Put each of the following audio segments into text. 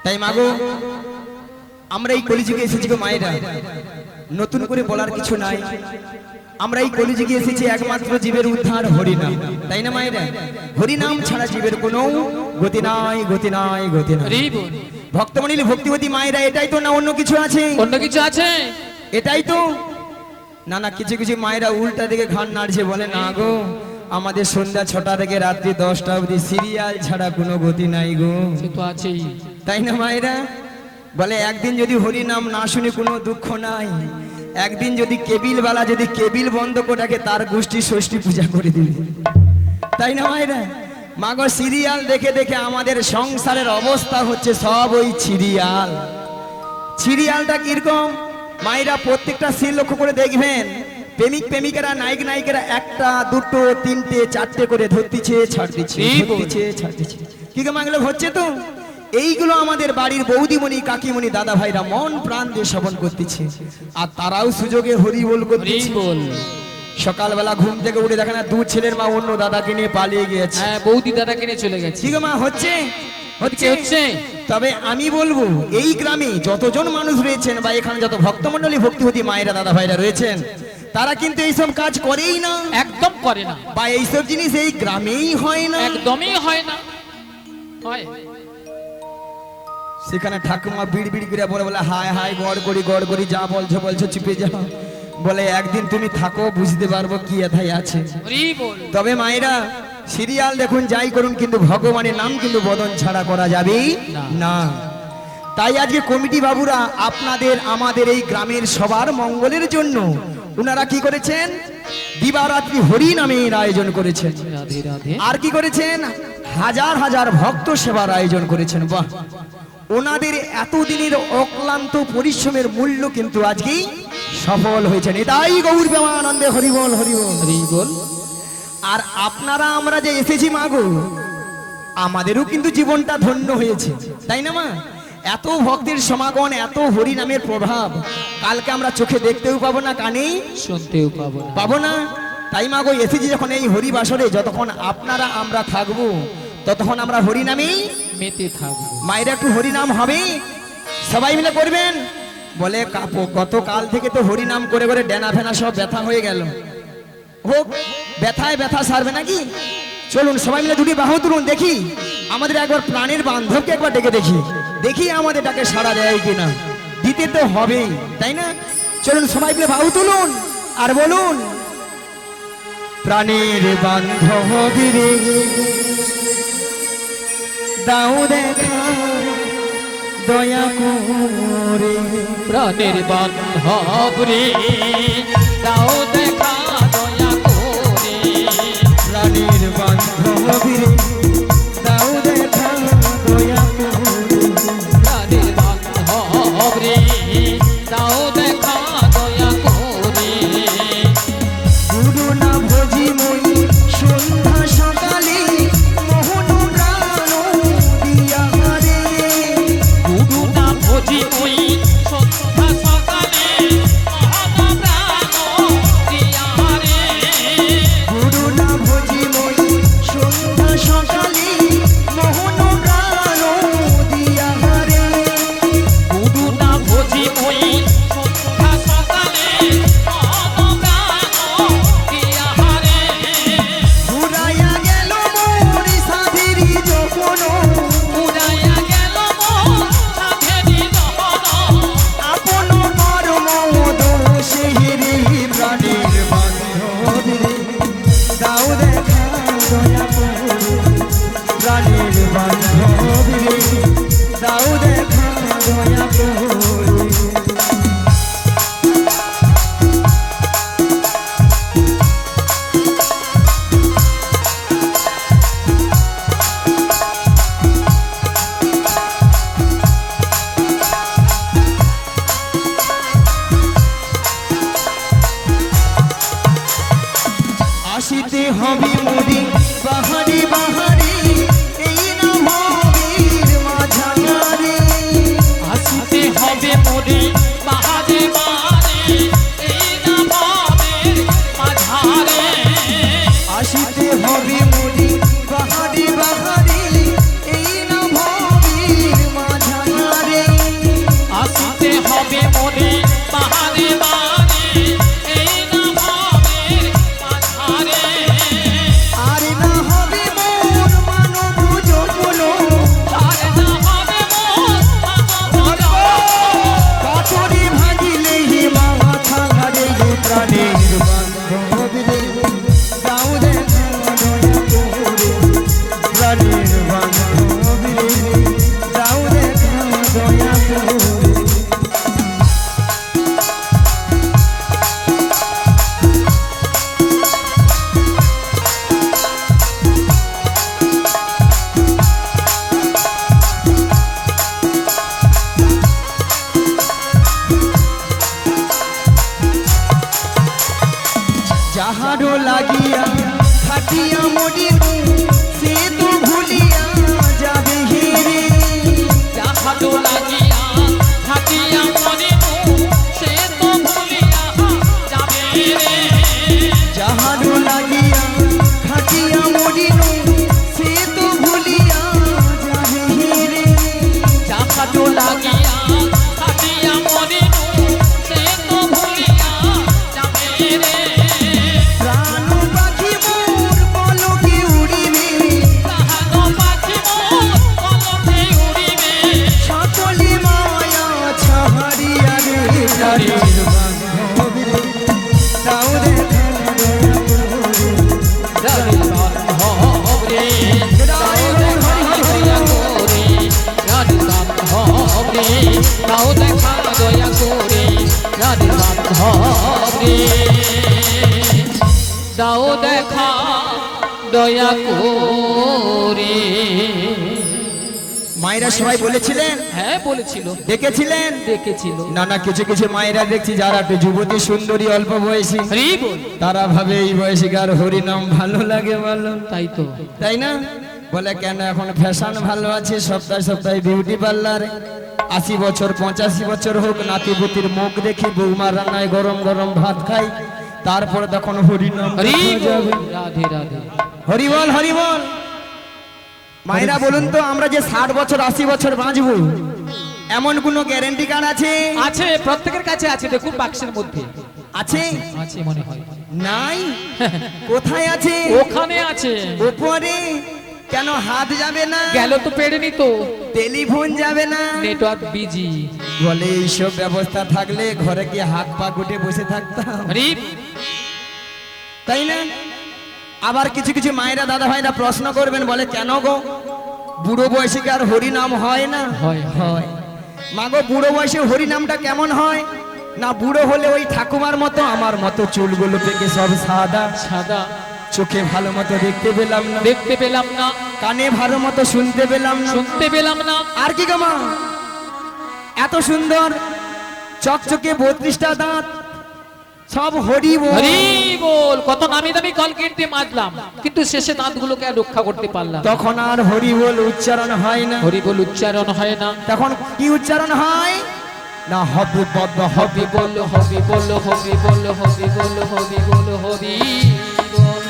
তাই মাগো আমরা এই কলিযুগে এসেছি গো মায়েরা, নতুন করে বলার কিছু নাই। আমরা এই কলিযুগে এসেছি একমাত্র জীবের উদ্ধার হরিনাম, তাই না মায়েরা? হরিনাম ছাড়া জীবের কোনো গতি নাই, গতি নাই, গতি নাই। ভক্তমণি ভক্তিবতী মায়েরা, এটাই তো না অন্য কিছু আছে? অন্য কিছু আছে? এটাই তো না। না, কিছু কিছু মায়েরা উল্টা দিকে ঘাড় নাড়ছে, বলে না গো আমাদের সন্ধ্যা 6টা থেকে রাত্রি 10টা অবধি সিরিয়াল ছাড়া কোনো গতি নাই গো। সে তো আছেই, তাই না মায়েরা? বলে একদিন যদি হরি নাম না শুনে কোনো দুঃখ নাই, একদিন যদি কেবিল বালা যদি কেবিল বন্ধ করে রাখে তার গোষ্ঠী ষষ্ঠী পূজা করে দিবে, তাই না মায়েরা? মাগো সিরিয়াল দেখে দেখে আমাদের সংসারের অবস্থা হচ্ছে সব ওই সিরিয়াল। সিরিয়ালটা কিরকম মায়েরা? প্রত্যেকটা সিন লক্ষ্য করে দেখবেন, প্রেমিক প্রেমিকারা নায়ক নায়িকারা একটা দুটো তিনটে চারটে করে ধরতিছে ছাড়তিছে, ধরতিছে ছাড়তিছে। কি গো মাগলো হচ্ছে তো? এইগুলো আমাদের বাড়ির বৌদিমণি কাকিমণি দাদা ভাইরা মন প্রাণ দিয়ে শ্রবণ করতেছে, আর তারাও সুযোগে হরি বল করতেছে। সকালবেলা ঘুম থেকে উঠে দেখে না দু ছেলের মা অন্য দাদাকে নিয়ে পালিয়ে গিয়েছে। হ্যাঁ, বৌদি দাদাকে নিয়ে চলে গেছে। কি গো মা হচ্ছে? হচ্ছে হচ্ছে। তবে আমি বলবো এই গ্রামে যতজন মানুষ রয়েছেন বা এখানে যত ভক্তমণ্ডলী ভক্তিবতী মায়েরা দাদা ভাইরা রয়েছেন, তারা কিন্তু এইসব কাজ করেই না, একদম করে না, বা এইসব জিনিস এই গ্রামেই হয় না, একদমই হয় না। হয় সেখানে ঠাকুমা বিড় বিড় করে বলে বলে হায় হায় গড় করি যা বলছো বলছো চুপে যাও। বলে একদিন তুমি থাকো বুঝতে পারবো কি এথায় আছে। তবে মায়েরা সিরিয়াল দেখুন যাই করুন, কিন্তু ভগবানের নাম কিন্তু বদন ছাড়া করা যাবে না। তাই আজকে কমিটি বাবুরা আপনাদের আমাদের এই গ্রামের সবার মঙ্গলের জন্য উনারা কি করেছেন? দিবারাত্রি হরি নামের আয়োজন করেছেন। আর কি করেছেন? হাজার হাজার ভক্ত সেবার আয়োজন করেছেন। বাহ, ওনাদের এতদিনের অক্লান্ত পরিশ্রমের মূল্য কিন্তু আজকেই সফল হয়েছে। এটাই গৌর প্রেমানন্দে হরিবল হরিবল হরিবল। আর আপনারা আমরা যে এসেছি মাগো, আমাদেরও কিন্তু জীবনটা ধন্য হয়েছে, তাই না মা? এত ভক্তের সমাগম, এত হরি নামের প্রভাব কালকে আমরা চোখে দেখতেও পাবো না, কানে শুনতেও পাবো না। তাই মাগো এসেছি যখন এই হরি বাসরে, যতক্ষণ আপনারা আমরা থাকবো ততক্ষণ আমরা হরি নামেই মেতে থাকবো। মায়েরা একটু হরি নাম হবে, সবাই মিলে করবেন। বলে গতকাল থেকে তো হরি নাম করে করে ডেনা ফেনা সব ব্যথা হয়ে গেল। হোক, ব্যথায় ব্যথা সারবে নাকি? চলুন সবাই মিলে দুটি বাহু তুলুন, দেখি আমাদের একবার প্রাণের বান্ধবকে একবার ডেকে দেখি, দেখি আমাদের ডাকে সাড়া দেয় কিনা। দিতে তো হবেই, তাই না? চলুন সবাই মিলে বাহু তুলুন আর বলুন, প্রাণের বান্ধব রে দাও দেখা দয়া করে, প্রাণের বান্ধব রে দাও দেখা দয়া করে, প্রাণের বান্ধব রে দাও দেখা দয়া করে, প্রাণের বান্ধব রে দাও দেখা দয়া করে। গুরু না ভজি মই সন্ধ্যা সকালে মোহন প্রাণ দিয়া রে, গুরু না ভজি ওই সন্ধ্যা সকালে মহৎ প্রাণ দিয়া রে, গুরু না ভজি মই সন্ধ্যা সকালে বান্ধব রে দাও দেখা দয়া করে প্রাণের বান্ধব রে দাও দেখা দয়া করে। মায়েরা সবাই বলেছিলেন, হ্যাঁ বলেছিল, দেখেছিলেন, দেখেছিল। না না, কিছু কিছু মায়েরা দেখছি যারা একটু যুবতী সুন্দরী অল্প বয়সী, হরি বল। তারা ভাবে এই বয়সীকার হরিনাম ভালো লাগে, ভালো তাই তো, তাই না? বলে কেন এখন ফ্যাশন ভালো আছে, সপ্তাহে সপ্তাহে বিউটি পার্লার, 80 বছর 85 বছর হোক, নাতিপুতির মুখ দেখি বৌমার রান্নায় গরম গরম ভাত খাই, তারপরে তখন হরিনাম হরি দেখা যাবে। রাধে রাধে। হরি বল, হরি বল। মায়েরা বলুন তো, আমরা যে 60 বছর 80 বছর বাঁচবো এমন কোনো গ্যারান্টি কার্ড আছে? আছে, প্রত্যেকের কাছে আছে, দেখুন বাক্সের মধ্যে আছে? আছে মনে হয়। নাই? কোথায় আছে? ওখানে আছে। উপরে? কেন হাত যাবে না? গেল তো পেড়েনি তো, টেলিফোন যাবে না? Network busy. বলে এইসব ব্যবস্থা থাকলে ঘরে কি হাত পা গুটে বসে থাকতাম, হরি তাই না? আবার কিছু কিছু মায়েরা দাদা ভাইরা প্রশ্ন করবেন, বলে কেন গো বুড়ো বয়সে কি আর হরি নাম হয় না? হয়, হয়। মা গো, বুড়ো বয়সে হরি নামটা কেমন হয়? না, বুড়ো হলে ওই ঠাকুমার মতো আমার মতো চুলগুলো পেকে সব সাদা সাদা, চোখে ভালো মতো দেখতে পেলাম না, দেখতে পেলাম না, কানে ভালো মতো শুনতে পেলাম না, শুনতে পেলাম না। আর কি গো মা, এত সুন্দর চকচকে 32টা দাঁত, সব হরি বল। হরি বল। কত নামি দামি কল কিনতে মাজলাম, কিন্তু শেষে দাঁতগুলোকে আর রক্ষা করতে পারলাম না। তখন আর হরি বল উচ্চারণ হয় না। হরি বল উচ্চারণ হয় না। তখন কি উচ্চারণ হয়? না, হবি বদ্ধ হবি হবি বল, হবি বল, হবি বল, হবি বল, হবি বল, হবি বল।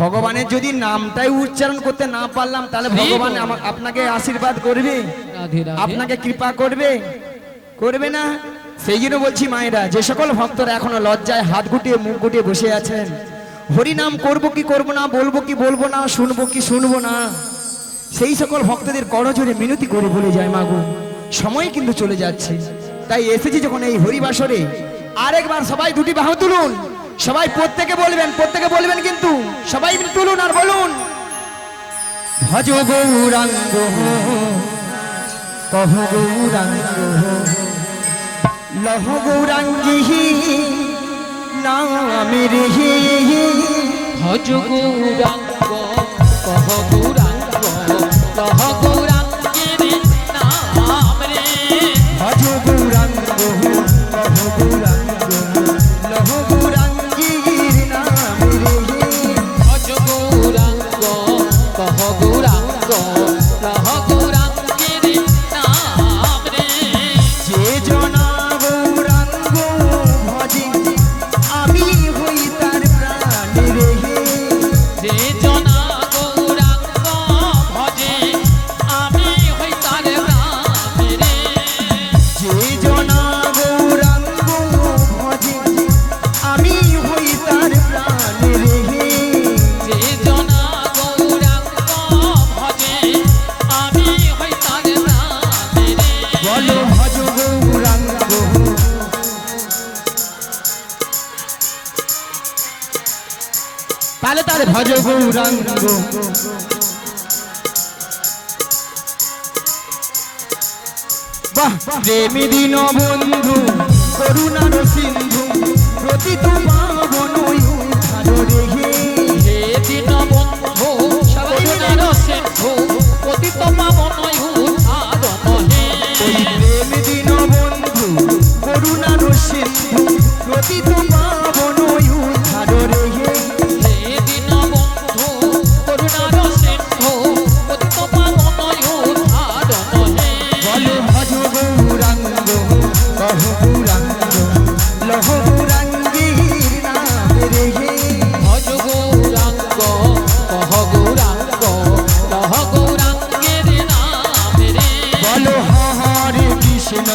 ভগবানের যদি নামটাই উচ্চারণ করতে না পারলাম, তাহলে ভগবান আপনাকে আশীর্বাদ করবে, রাধে রাধে। আপনাকে কৃপা করবে? করবে না। সেই জন্য বলছি মায়েরা, যে সকল ভক্তরা এখনো লজ্জায় হাত গুটিয়ে মুখ গুটিয়ে বসে আছেন, হরি নাম করবো কি করবো না, বলবো কি বলবো না, শুনবো কি শুনবো না, সেই সকল ভক্তদের করজোরে মিনতি করে বলে যায়, মাগো সময় কিন্তু চলে যাচ্ছে, তাই এসেছি যখন এই হরিবাসরে, আরেকবার সবাই দুটি বাহু তুলুন, সবাই প্রত্যেকে বলবেন কিন্তু সবাই তুলুন আর বলুন, ভজ গৌরাঙ্গ কহ গৌরাঙ্গ লহ গৌরাঙ্গী নামের ভজ গৌরাঙ্গ কহ গৌরাঙ্গ লহ গৌরাঙ্গের নাম রে। ভজ গৌরাঙ্গ কহ গৌরাঙ্গ লহ গৌরাঙ্গীর নামের ভজ গৌরাঙ্গ কহ গৌরাঙ্গ লহ গৌরাঙ্গের নাম রে। যে জনা গৌরাঙ্গ ভজে আমি হই তার প্রাণের যে জনা গৌরাঙ্গ ভজে আমি হই তার প্রাণ রে। যে জনা গৌরাঙ্গ ভজে আমি হই তার প্রাণের যে জনা গৌরাঙ্গ ভজে আমি হই তার প্রাণ রে। বলো ভজ গৌরাঙ্গ তাহলে তার ভজ গৌরাঙ্গ বাহ প্রেমী দীন বন্ধু করুণার সিন্ধু প্রতি পাবন উদ্ধার রেহে হে দীন বন্ধু করুণার সিন্ধু পতিত পাবন উদ্ধারণ হে। ওই প্রেমী দীন বন্ধু করুণার সিন্ধু প্রতি পাবন উদ্ধার রেহে হে দীন বন্ধু করুণার সিন্ধু পতিত পাবন উদ্ধারণ হে। বলো ভজ গৌরাঙ্গ কহ গৌরাঙ্গ লহ গৌরাঙ্গীর নামের ভজ গৌরাঙ্গ কহ গৌরাঙ্গ লহ গৌরাঙ্গের নাম রে। বলো হরে কৃষ্ণ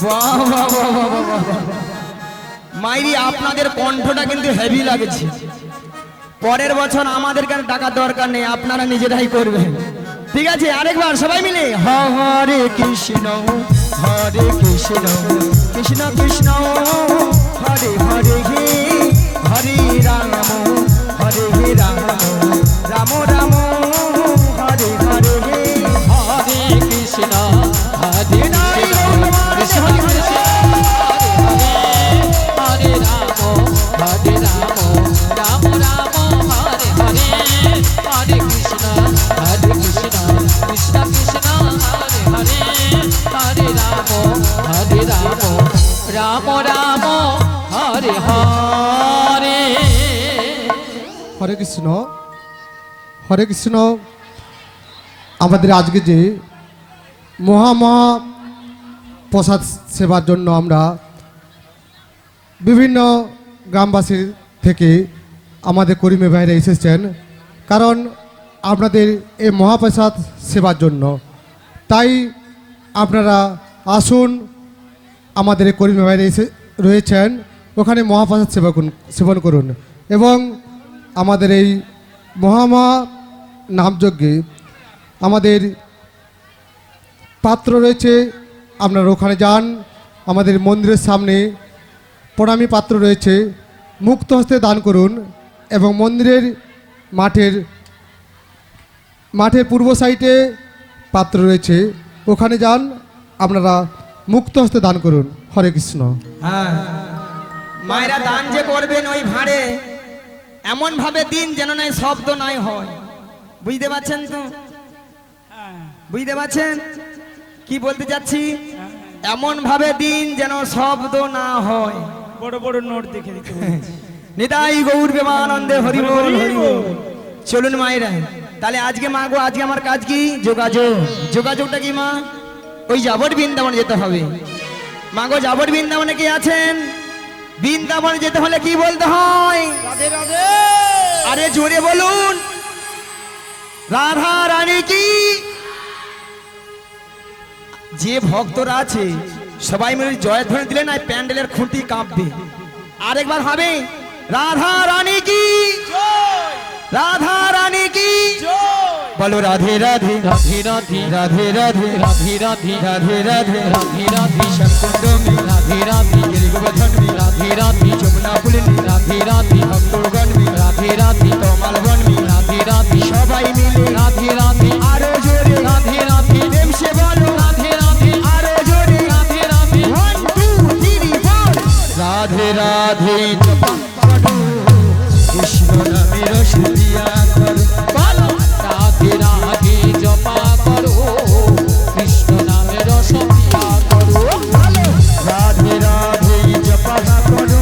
বাহ বাহ বাহ বাহ বাহ বাহ। মাইরি আপনাদের কণ্ঠটা কিন্তু হেভি লাগছে, পরের বছর আমাদের কাছে টাকা দরকার নেই, আপনারা নিজেরাই করবেন, ঠিক আছে? আরেকবার সবাই মিলে হরে কৃষ্ণ কৃষ্ণ কৃষ্ণ হরে হরে হরে রাম রাম রাম রাম হরে হরে হরে কৃষ্ণ হরে কৃষ্ণ কৃষ্ণ হরে রাম হরে রাম রাম রাম হরে হরে হরে কৃষ্ণ কৃষ্ণ কৃষ্ণ হরে হরে হরে রাম রাম রাম হরে হরে হরে কৃষ্ণ হরে কৃষ্ণ। আমাদের আজকে যে মহা প্রসাদ সেবার জন্য আমরা বিভিন্ন গ্রামবাসীর থেকে আমাদের কর্মী ভাইরা এসেছেন, কারণ আপনাদের এই মহাপ্রসাদ সেবার জন্য। তাই আপনারা আসুন, আমাদের এই কর্মী ভাইরা এসে রয়েছেন, ওখানে মহাপ্রসাদ সেবন করুন। এবং আমাদের এই মহা নামযজ্ঞে আমাদের পাত্র রয়েছে, আপনারা ওখানে যান। আমাদের মন্দিরের সামনে প্রণামী পাত্র রয়েছে, মুক্ত হস্তে দান করুন। এবং মন্দিরের মাঠের পূর্ব সাইডে পাত্র রয়েছে, ওখানে যান, আপনারা মুক্ত হস্তে দান করুন। হরে কৃষ্ণ। হ্যাঁ, মায়েরা দান যে করবেন ওই ভাঁড়ে এমন ভাবে দিন যেন নাই শব্দ নাই হয়। বুঝতে পারছেন তো? বুঝতে পারছেন কি বলতে যাচ্ছি? এমন ভাবে দিন যেন শব্দ না হয়। বড় বড় নোট দেখে দিতে নিতাই গৌর প্রেমানন্দে হরি বল হরি বল। চলুন মায়েরা, তাহলে আজকে মা গো, আজকে আমার কাজ কি? যোগাযোগটা কি মা? ওই যাবট বৃন্দাবনে যেতে হবে। মা গো, যাবট বৃন্দাবনে কি আছেন? বৃন্দাবনে যেতে হলে কি বলতে হয়? রাধে রাধে। আরে জোরে বলুন, রাধা রানী কি। যে ভক্তরা আছে সবাই মিলে জয়ধ্বনি দিলে না প্যান্ডেলের খুঁটি কাঁপবে। আরেকবার হবে, রাধা রানী কি, রাধা রানী কি। বলো রাধে রাধে রাধে রাধে রাধে রাধে রাধে রাধে রাধে রাধে রাধে রাধে শঙ্কুণ্ডমী রাধে রাধে গিরিগোবর্ধনমী রাধে রাধে যমুনা পুলিনী রাধে রাধে ভক্তগণমী রাধে রাধে তমাল বনমী রাধে রাধে সবাই মিলে রাধে রাধে আরো জোরে রাধে রাধে প্রেম সে বলো রাধে রাধে আরো জোরে রাধে রাধে 1 2 3 4 রাধে রাধে জপা করো কৃষ্ণ নামের সুদিয়া করো। বলো রাধে রাধে জপা করো কৃষ্ণ নামের সপিয়া করো। রাধে রাধে জপা করো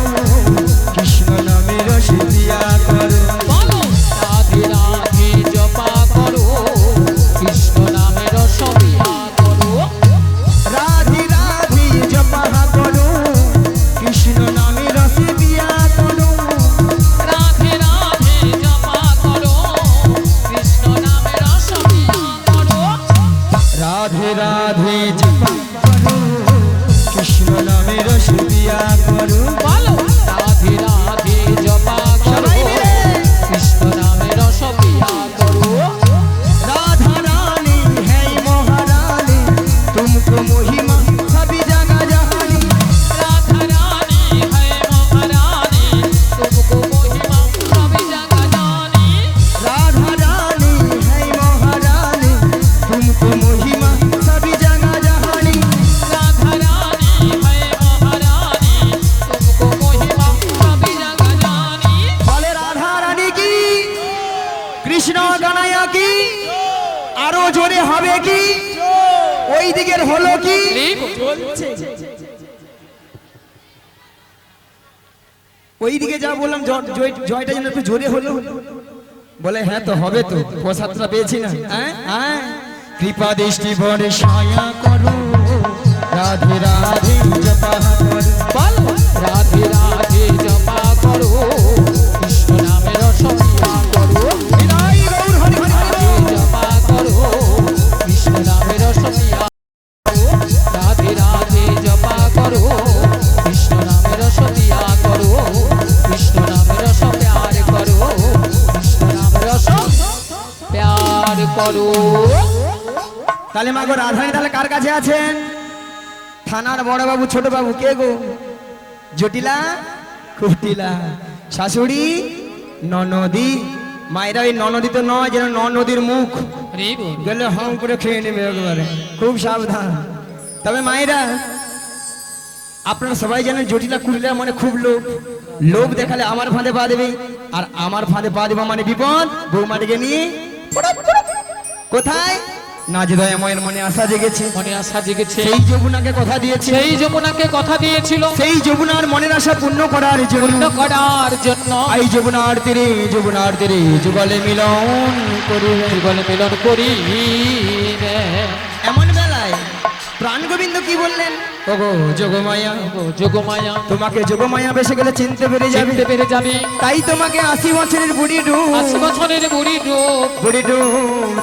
কৃষ্ণ নামের সুদিয়া করো। বলো রাধে রাধে জপা করো কৃষ্ণ নামের সপিয়া করো। রাধে রাধে জপা করো কৃষ্ণ নামের সুদিয়া করো। রাধে রাধে জপা করো কৃষ্ণ নামের সপিয়া করো। রাধে রাধে জপা করো কৃষ্ণ নামের সুদিয়া করো। বলো রাধে রাধে জপা করো সবাই মিলে। কৃষ্ণ নামের সপিয়া করো। राधा रानी है महारानी तुमको महिमा सभी जगह जहानी। राधा रानी है महारानी तुमको महिमा सभी जगह जानी। राधा रानी है महारानी तुमको महिमा सभी जगह जहानी। राधा रानी है महारानी तुमको महिमा सभी जगह जानी। बोले राधा रानी की, कृष्ण कन्हैया की। आरो जोरे হবে কি? ওই দিকের হলো কি? ওই দিকে যা বললাম জয়টা যেন একটু জোরে হলো। বলে হ্যাঁ তো হবে তো, প্রসাদটা পেয়েছি না। হ্যাঁ, কৃপা দৃষ্টি ভরে ছায়া করো রাধে রাধে জপা করো। বলো রাধে রাধে জপা করো কৃষ্ণ নামের সপিয়া করো। বিদায় গৌর হরি হরি রাধে জপা করো কৃষ্ণ নামের সপিয়া করো। রাধে রাধে জপা করো কৃষ্ণ নামের সপিয়া করো। কৃষ্ণ নামের প্যার করো কৃষ্ণ নামের প্যার করো। তাহলে মা গো রাধারানী তাহলে কার কাছে আছেন? থানার বড় বাবু ছোট বাবু কে গো? জটিলা কুটিলা শাশুড়ি ননদি। মায়েরা ওই ননদি তো নয়, যেন নদীর মুখ হরি বল গেলে হাম করে খেয়ে নেবে একেবারে, খুব সাবধান। তবে মায়েরা আপনারা সবাই জানেন জটিলা কুটিলা মানে খুব লোভ। লোভ দেখালে আমার ফাঁদে পা দেবে, আর আমার ফাঁদে পা দেবে মানে বিপদ। বৌমাটিকে নিয়ে কোথায় না যে দয়াময়ের মনে আশা জেগেছে, মনে আশা জেগেছে, সেই যমুনাকে কথা দিয়েছে, সেই যমুনাকে কথা দিয়েছিল সেই যমুনার মনের আশা পূর্ণ করার জন্য, পূর্ণ করার জন্য এই যমুনার তীরে যুগলে মিলন করিবে, যুগলে মিলন করিবে। এমন বেলায় প্রাণ গোবিন্দ কি বললেন? ওগো যোগমায়া, ও যোগমায়া তোমাকে যোগমায়া বেসে গেলে চিনতে পেরে যাবে, চিনতে পেরে যাবে। তাই তোমাকে 80 বছরের বুড়ি 80 বছরের বুড়ি রূপ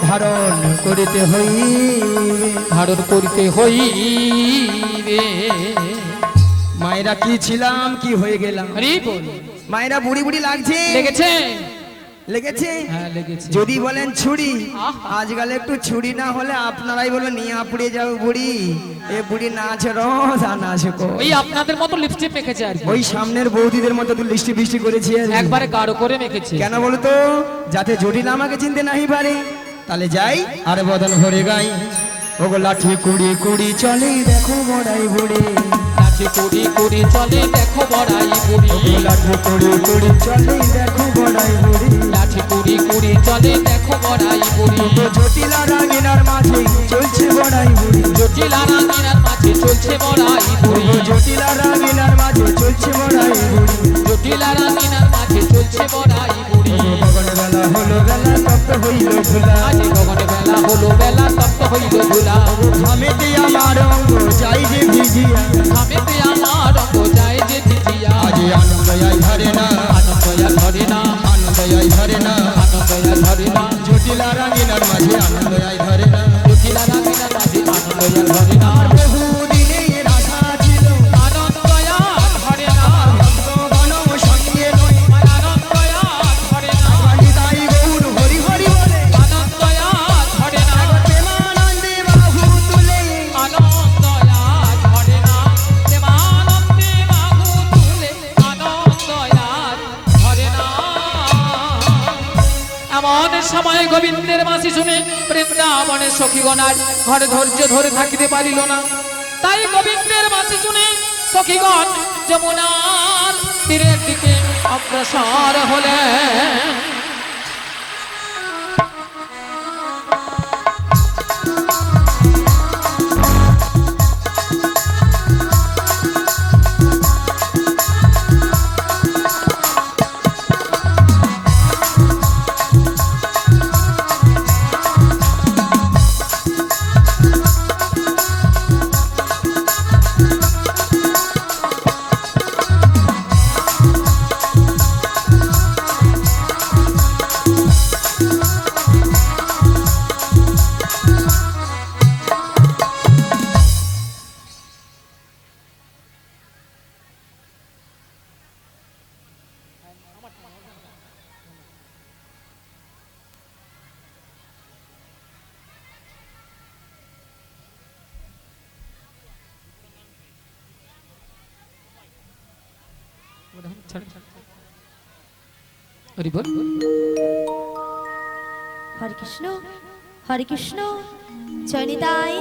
ধারণ করিতে হইবে, ধারণ করিতে হইবে। মায়েরা কি ছিলাম কি হয়ে গেলাম। হরি বল মায়েরা বুড়ি বুড়ি লাগছে, লেগেছে, লেগেছে। হ্যাঁ লেগেছে। যদি বলেন ছুরি, আহা। আজকাল একটু ছুরি না হলে আপনারাই বলবেন নিয়ে পুড়ে যাও বুড়ি, এ বুড়ি না আছে রস আর না আছে কষ। ওই আপনাদের মতো লিপস্টিক মেখেছে আর কি, ওই সামনের বৌদিদের মতো তো লিস্টি বৃষ্টি করেছি আর কি। একবারে গাঢ় করে মেখেছে। কেন বলতো? যাতে জটিল আমাকে চিনতে নাহি পারে। তাহলে যাই আর বদন ভরে গাই, ওগো লাঠি কুড়ি কুড়ি চলে দেখো বড়াই বুড়ি, লাঠি কুড়ি কুড়ি চলে দেখো বড়াই বুড়ি, লাঠি কুড়ি কুড়ি চলে দেখো বড়াই বুড়ি, লাঠি কুড়ি কুড়ি চলে দেখো বড়াই বুড়ি। ওগো জটিলা রাগিনার মাঝে চলছে বড়াই বুড়ি, জটিলা রাঙিনার মাঝে চলছে বড়াই বুড়ি, ওগো জটিলা রাগিনার মাঝে চলছে বড়াই বুড়ি, জটিলা রাঙিনার মাঝে চলছে বড়াই বুড়ি। গগন বেলা হলো বেলা তপ্ত হইল ধুলা, আজ গগন বেলা হলো বেলা তপ্ত হইল ধুলা, ঘামেতে আমার অঙ্গ যাই যে ভিজিয়া, ঘামেতে আমার রঙ্গ যায় যে ভিজিয়া। আজ আনন্দ আই ধরে না, আনন্দয়া ধরে না, আনন্দ আই ধরে না, আনন্দয়া ধরে না, জটিলা রাগিনার মাঝে আনন্দ আই ধরে না। জটিলা রাঙিনার মাঝে আনন্দয়া ধরে না, বহু দিনের আশা ছিল আনন্দয়া ধরে না, ভক্তগণ সঙ্গে নয়, আনন্দয়া ধরে না, তাই গৌর হরি হরি বলে আনন্দয়া ধরে না, প্রেমানন্দে বাহু তুলে, আনন্দয়া ধরে না, প্রেমানন্দে বাহু তুলে, আনন্দয়া ধরে না। এমন সময় গোবিন্দের বাঁশি শুনে বৃন্দাবনের সখীগণার ঘরে ধৈর্য ধরে থাকিতে পারিল না, তাই গোবিন্দের বাঁশি শুনে সখীগণ যমুনার তীরের দিকে অগ্রসর হলেন। হরি বল হরে কৃষ্ণ হরে কৃষ্ণ, জয় নিতাই,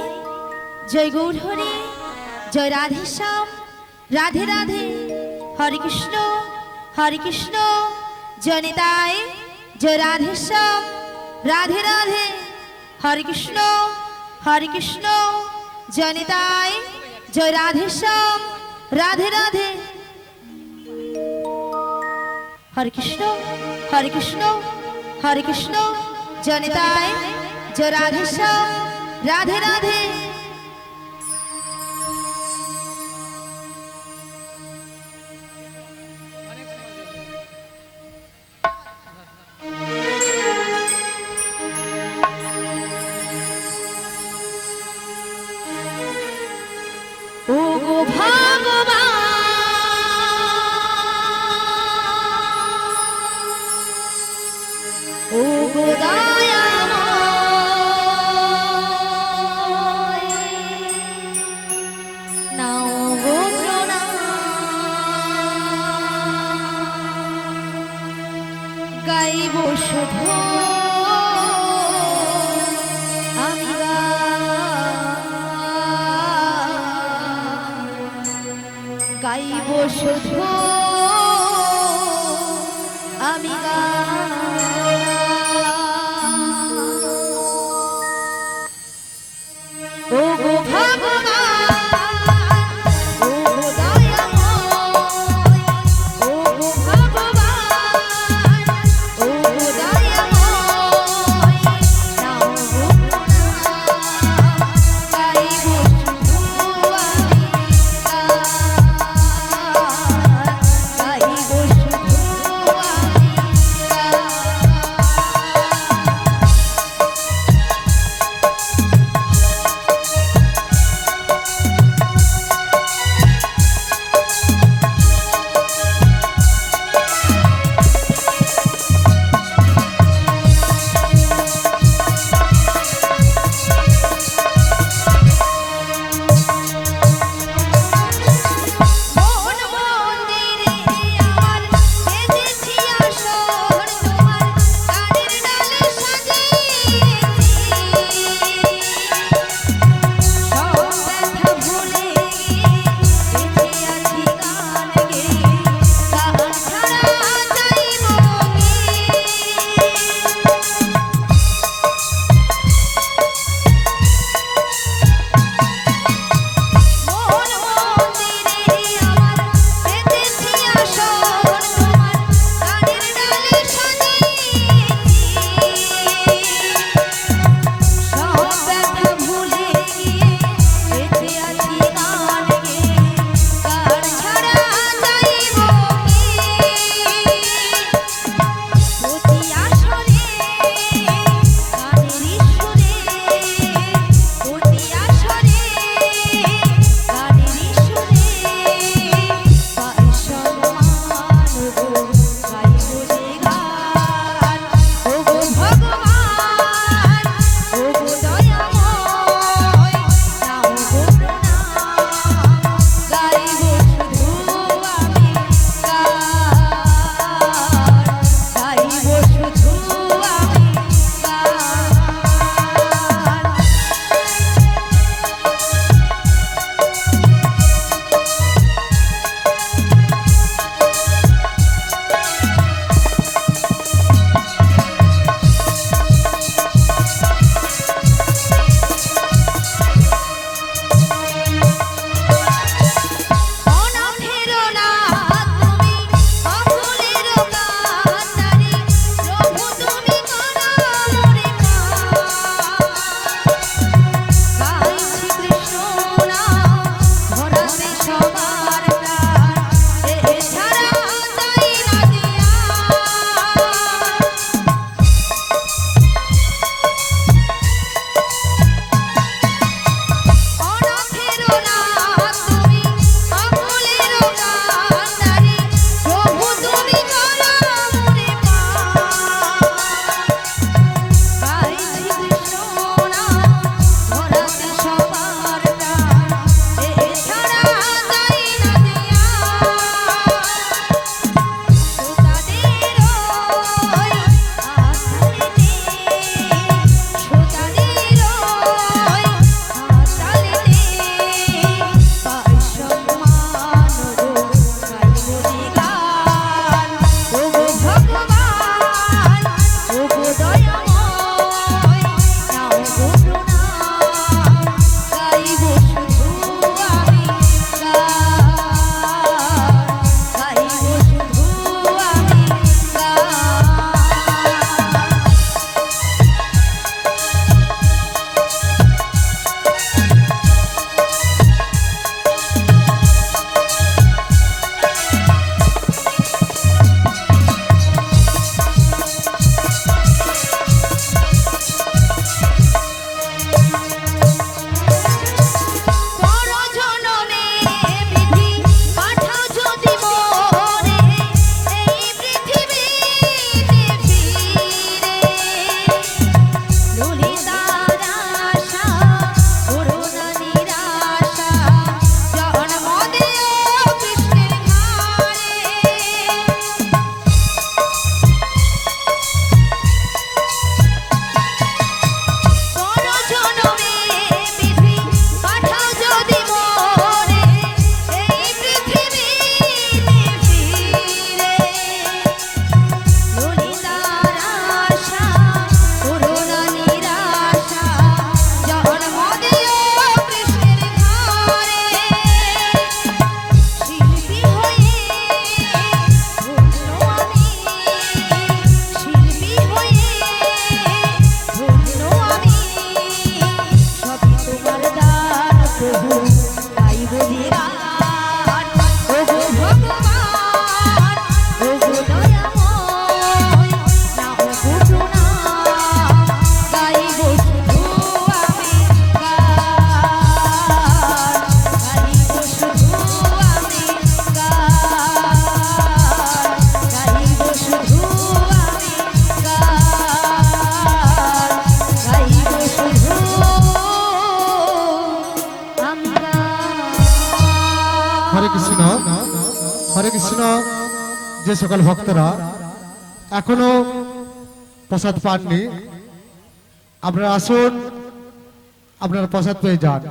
জয় গৌর হরে, জয় রাধে শ্যাম, রাধে রাধে। হরে কৃষ্ণ জয় নিতাই, জয় রাধে শ্যাম, রাধে রাধে। হরে কৃষ্ণ জয় নিতাই, জয় রাধে শ্যাম, রাধে রাধে। হরে কৃষ্ণ জয় নিতাই, জয় রাধে শ্যাম, রাধে রাধে। ও গো ভগবান, ও গো দয়াময়, শুধু আমি গাইব শুধু আমি ও গো ভগবান ও গো দয়াময় ও গো ভগবান ও গো দয়াময় নাও গো গাইব শুধু আমি গাইব শুধু আমি হরে কৃষ্ণ। যে সকল ভক্তরা এখনো প্রসাদ পাননি, আপনারা আসুন, আপনারা প্রসাদ পেয়ে যান।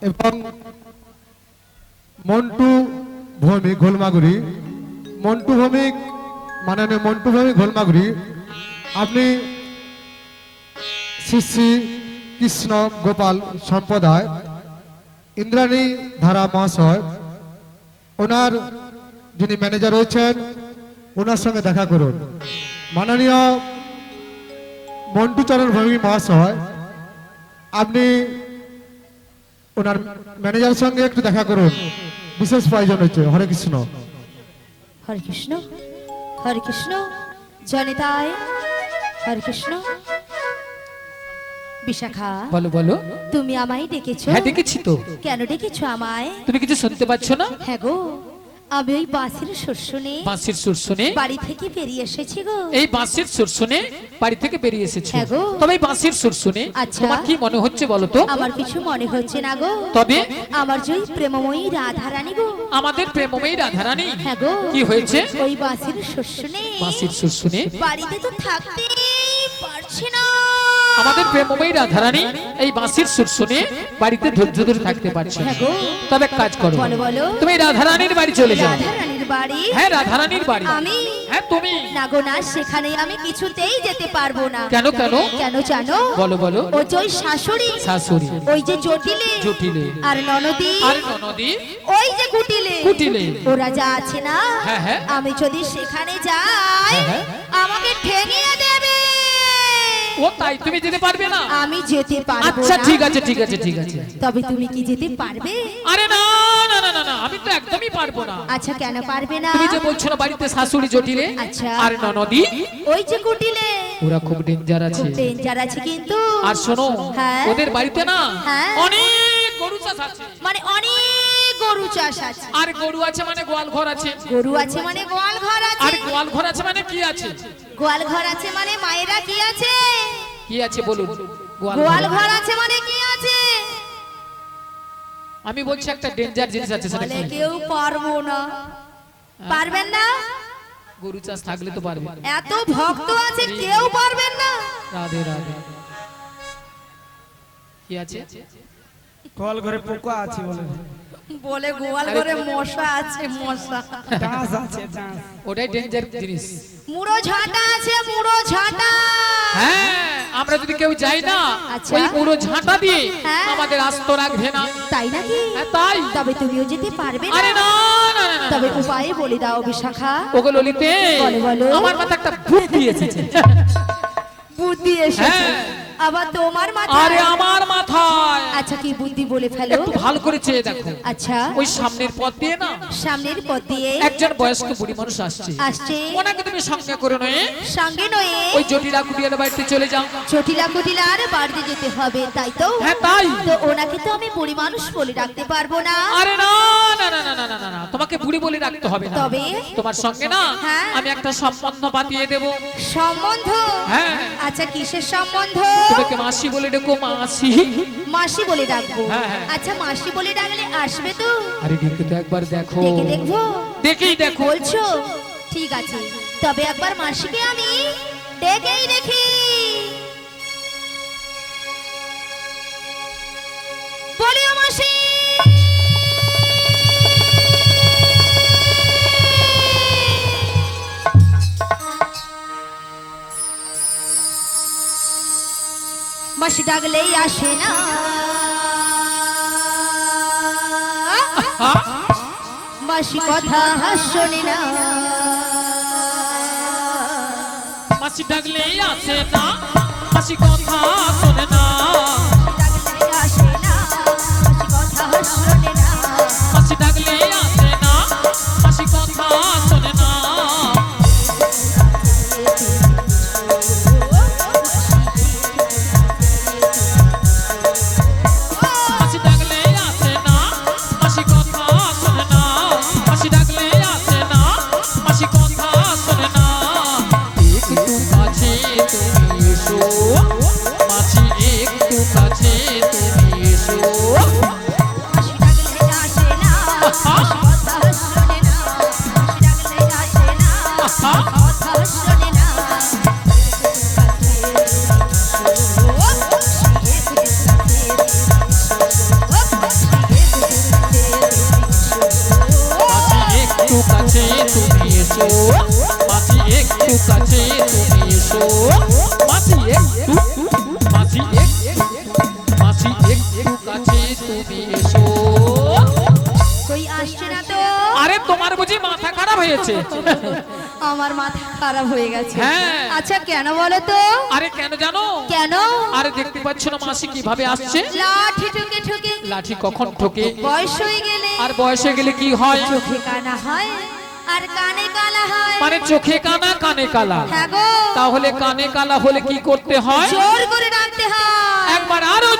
এবং মন্টু ভৌমিক ঘোলমাগুড়ি, মন্টু ভৌমিক মাননীয় মন্টু ভৌমিক ঘোলমাগুড়ি, আপনি শ্রী শ্রী কৃষ্ণ গোপাল সম্প্রদায় ইন্দ্রাণী ধারা মহাশয়, ওনার যিনি ম্যানেজার রয়েছেন, ওনার সঙ্গে দেখা করুন। মাননীয় মন্টু চরণ ভৌমিক মহাশয়, আপনি ওনার ম্যানেজারের সঙ্গে একটু দেখা করুন, বিশেষ প্রয়োজন হচ্ছে। হরে কৃষ্ণ। হরে কৃষ্ণ, হরে কৃষ্ণ, জনিতায় হরে কৃষ্ণ। বিশাখা, বলো বলো। তুমি আমায় ডেকেছো? হ্যাঁ ডেকেছি তো। কেন ডেকেছো আমায়? তুমি কিছু শুনতে পাচ্ছ না? হ্যাঁ গো, আমি ওই বাঁশির সুর শুনে বাঁশির সুর শুনে বাড়ি থেকে বেরিয়ে এসেছি গো। এই বাঁশির সুর শুনে বাড়ি থেকে বেরিয়ে এসেছো। হ্যাঁ গো। তবে এই বাঁশির সুর শুনে আচ্ছা। তোমার কি মনে হচ্ছে বলো তো? আমার কিছু মনে হচ্ছে না গো। তবে আমার যে ওই প্রেমময়ী রাধারানী গো। আমাদের প্রেমময়ী রাধারানী হ্যাঁ গো। কি হয়েছে? ওই বাঁশির সুর শুনে বাঁশির সুর শুনে বাড়িতে তো থাকতে পারছে না। আমাদের প্রেমময়ী রাধারানী এই বাঁশির সুর শুনে বাড়িতে ধৈর্য ধরে থাকতে পারছে না। হ্যাঁ গো। তবে এক কাজ করো, বলো বলো। তুমি রাধারানীর বাড়ি চলে যাও। রাধারানীর বাড়ি? হ্যাঁ রাধারানীর বাড়ি। আমি? হ্যাঁ তুমি। না গো না, সেখানে আমি কিছুতেই যেতে পারবো না। কেন কেন? কেন জানো? বলো বলো। ও যে ওই শাশুড়ি, শাশুড়ি, ওই যে জটিলে, জটিলে, আর ননদি, আর ননদি, ওই যে কুটিলে, কুটিলে, ওরা যা আছে না, হ্যাঁ, হ্যাঁ। আমি যদি সেখানে যাই হ্যাঁ, হ্যাঁ। আমাকে ঠেঙিয়ে দেবে। ও তাই তুমি যেতে পারবে না? আমি যেতে পারবো আচ্ছা না। ঠিক আছে ঠিক আছে ঠিক আছে। তবে তুমি কি যেতে পারবে? আরে না না না না না, আমি তো একদমই পারবো না। আচ্ছা কেন পারবে না? তুমি যে বলছো না বাড়িতে শাশুড়ি জটিলে আচ্ছা। আর ননদি, ওই যে কুটিলে, ওরা খুব ডেঞ্জার আছে। খুব ডেঞ্জার আছে কিন্তু। আর শোনো, হ্যাঁ। ওদের বাড়িতে না হ্যাঁ। অনেক গরু চাষ আছে। মানে অনেক গরু চাষ আছে। আর গরু আছে মানে গোয়াল ঘর আছে। গরু আছে মানে গোয়াল ঘর আর আছে। গোয়াল ঘর আছে মানে কি আছে? গোয়াল ঘর আছে মানে মায়েরা কি আছে? কি আছে বলুন? গোয়াল ঘর আছে মানে কি আছে? আমি বলছি একটা ডেঞ্জার জিনিস আছে সেটা বলে কি? কেউ পারবো না। পারবেন না? গরু চাষ থাকলে তো পারবে। এত ভক্ত আছে, কেউ পারবেন না। রাধে রাধে। কি আছে? কল ঘরে পোকা আছে বলে, বলে গোয়াল ঘরে মশা আছে, মশা। ডাঁস আছে ডাঁস। ওটাই ডেঞ্জার জিনিস। মুড়ো ঝাঁটা আছে, মুড়ো ঝাঁটা। হ্যাঁ, আমরা যদি কেউ যাই না আচ্ছা। ওই পুরো ঝাঁটা দিয়ে হ্যাঁ। আমাদের আস্ত রাখবে না। তাই নাকি? হ্যাঁ, তাই। তবে তুমিও যেতে পারবে আরে না। না না না না। তবে উপায় বলে দাও বিশাখা। ওগো ললিতে, বলো, বলো। আমার মাথায় একটা বুদ্ধি এসেছে। বুদ্ধি এসেছে? হ্যাঁ। আবার তোমার আরে মাথায়? আমার মাথায় আচ্ছা কি বুদ্ধি বলে ফেলো। একটু ভালো করে চেয়ে দেখো। আচ্ছা, ওই সামনের পথ দিয়ে না সামনের পথ দিয়ে একজন বয়স্ক বুড়ি মানুষ আসছে। আসছে। ওনাকে তুমি সঙ্গে করে নয় সঙ্গে নয়ে ওই জটিলা কুটিয়ার বাড়িতে চলে যাও। চটিলা কুটিলার বাড়িতে যেতে হবে, তাই তো? হ্যাঁ তাই। তো ওনাকে তো আমি বুড়ি মানুষ বলে রাখতে পারবো না। আরে না না না না না না না না, তোমাকে বুড়ি বলে রাখতে হবে না। তবে? তোমার সঙ্গে না হ্যাঁ। আমি একটা সম্বন্ধ পাতিয়ে দেব। সম্বন্ধ? হ্যাঁ। আচ্ছা কিসের সম্বন্ধ? তোমাকে মাসি বলে ডেকো, মাসি। মাসি বলে ডাকবো? হ্যাঁ, হ্যাঁ। আচ্ছা মাসি বলে ডাকলে আসবে তো? আরে ডেকে তো একবার দেখো। ডেকে দেখবো? দেখেই দেখো। বলছো? ঠিক আছে, তবে একবার মাসিকে আমি ডেকেই দেখি। বলিও মাসি। মাসি ডাকলেই আসে না। মাসি কথা শোনে না। মাসি ডাকলে আসে না, মাসি কথা শোনে না। ডাকলেই আসে না, মাসি কথা শোনে না। মাসি ডাকলে আসে না, মাসি কথা শোনে না। মাসি ডাকলে আসে না, মাসি কথা শোনে না। মাসি ডাকলে আসে না, মাসি কথা শোনে না। একটু কাছে তুমি এসো, মাসি কাছে তুমি এসো মাসি একটু কাছে তুমি এসো মাসি একটু কাছে তুমি এসো কই আসছে না তো? আরে তোমার বুঝি মাথা খারাপ হয়েছে? আমার মাথা খারাপ হয়ে গেছে। হ্যাঁ। আচ্ছা কেন বলো তো? আরে কেন জানো? কেন? আরে দেখতে পাচ্ছ না মাসি কিভাবে আসছে? লাঠি ঠুকে ঠুকে লাঠি কখন ঠোকে? বয়স হয়ে গেলে আর বয়স হয়ে গেলে কি হয়? চোখে কানা হয় আর কানে কালা হয়। মানে চোখে কানা কানে কালা। হ্যাঁ গো। তাহলে কানে কালা হলে কি করতে হয়? জোর করে ডাকতে হয়। একবার আরো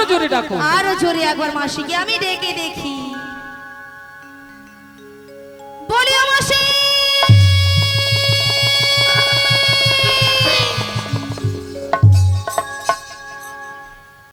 জোরে ডাকো। আরো জোরে একবার মাসিকে আমি ডেকে দেখি।